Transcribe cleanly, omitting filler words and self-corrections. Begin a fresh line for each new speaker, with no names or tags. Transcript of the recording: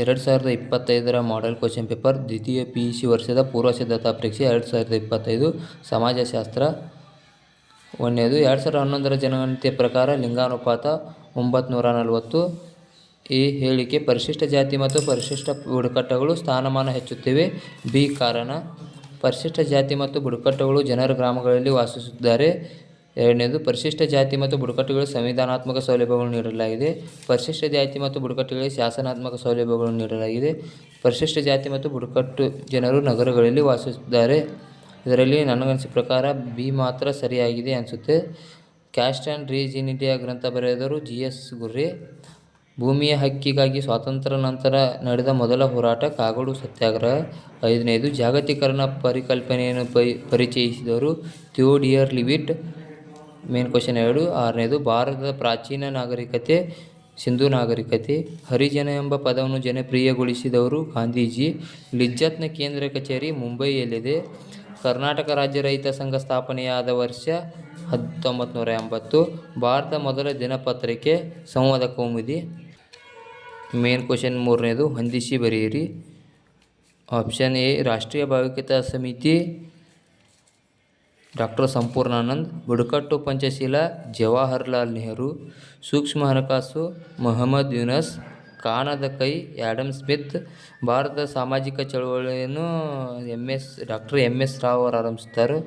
2025ರ model question paper ದ್ವಿತೀಯ PUC ವರ್ಷದ ಪೂರ್ವ ಸಿದ್ಧತಾ ಪರೀಕ್ಷೆ 2025 ಸಮಾಜಶಾಸ್ತ್ರ. 1ನೇದು 2011ರ ಜನಗಣತಿ ಪ್ರಕಾರ ಲಿಂಗಾನುಪಾತ 940. ಎ ಹೇಳಿಕೆ ಪರಿಶಿಷ್ಟ ಜಾತಿ ಮತ್ತು ಪರಿಶಿಷ್ಟ ಬುಡಕಟ್ಟುಗಳು ಸ್ಥಾನಮಾನ ಹೆಚ್ಚುತ್ತಿವೆ. ಬಿ ಕಾರಣ ಪರಿಶಿಷ್ಟ ಜಾತಿ ಮತ್ತು ಬುಡಕಟ್ಟುಗಳು ಜನರು ಗ್ರಾಮಗಳಲ್ಲಿ ವಾಸಿಸುತ್ತಿದ್ದಾರೆ. 2ನೇದು ಪರಿಶಿಷ್ಟ ಜಾತಿ ಮತ್ತು ಬುಡಕಟ್ಟುಗಳಿಗೆ ಸಂವಿಧಾನಾತ್ಮಕ ಸೌಲಭ್ಯಗಳನ್ನು ನೀಡಲಾಗಿದೆ. ಪರಿಶಿಷ್ಟ ಜಾತಿ ಮತ್ತು ಬುಡಕಟ್ಟುಗಳಿಗೆ ಶಾಸನಾತ್ಮಕ ಸೌಲಭ್ಯಗಳನ್ನು ನೀಡಲಾಗಿದೆ. ಪರಿಶಿಷ್ಟ ಜಾತಿ ಮತ್ತು ಬುಡಕಟ್ಟು ಜನರು ನಗರಗಳಲ್ಲಿ ವಾಸಿಸುತ್ತಿದ್ದಾರೆ. ಇದರಲ್ಲಿ ನನಗನ್ಸಿದ ಪ್ರಕಾರ ಬಿ ಮಾತ್ರ ಸರಿಯಾಗಿದೆ ಅನಿಸುತ್ತೆ. Caste and race in India ಗ್ರಂಥ ಬರೆದವರು GS ಗುರ್ರೆ. ಭೂಮಿಯ ಹಕ್ಕಿಗಾಗಿ ಸ್ವಾತಂತ್ರ್ಯ ನಂತರ ನಡೆದ ಮೊದಲ ಹೋರಾಟ ಕಾಗೋಡು ಸತ್ಯಾಗ್ರಹ. 5ನೇದು ಜಾಗತೀಕರಣ ಪರಿಕಲ್ಪನೆಯನ್ನು ಪರಿಚಯಿಸಿದವರು ಥಿಯೋಡಿಯರ್ ಲಿವಿಟ್. Main question 2. 6ನೇದು ಭಾರತದ ಪ್ರಾಚೀನ ನಾಗರಿಕತೆ ಸಿಂಧೂ ನಾಗರಿಕತೆ. ಹರಿಜನ ಎಂಬ ಪದವನ್ನು ಜನಪ್ರಿಯಗೊಳಿಸಿದವರು ಗಾಂಧೀಜಿ. ಲಿಜ್ಜತ್ನ ಕೇಂದ್ರ ಕಚೇರಿ ಮುಂಬಯಿಯಲ್ಲಿದೆ. ಕರ್ನಾಟಕ ರಾಜ್ಯ ರೈತ ಸಂಘ ಸ್ಥಾಪನೆಯಾದ ವರ್ಷ 1980. ಭಾರತ ಮೊದಲ ದಿನಪತ್ರಿಕೆ ಸಂವಾದ ಕೌಮುದಿ. ಮೇನ್ ಕ್ವಶ್ಚನ್ 3ನೇದು ಹೊಂದಿಸಿ ಬರೆಯಿರಿ. ಆಪ್ಷನ್ ಎ ರಾಷ್ಟ್ರೀಯ ಭಾವೈಕ್ಯತಾ ಸಮಿತಿ ಡಾಕ್ಟರ್ ಸಂಪೂರ್ಣಾನಂದ್. ಬುಡಕಟ್ಟು ಪಂಚಶೀಲ ಜವಾಹರ್ಲಾಲ್ ನೆಹರು. ಸೂಕ್ಷ್ಮ ಹಣಕಾಸು ಮೊಹಮ್ಮದ್ ಯೂನಸ್. ಕಾಣದ ಕೈ ಆ್ಯಡಮ್ ಸ್ಮಿತ್. ಭಾರತದ ಸಾಮಾಜಿಕ ಚಳವಳಿಯನ್ನು ಡಾಕ್ಟರ್ MS ರಾವ್ ಅವರು ಆರಂಭಿಸುತ್ತಾರೆ.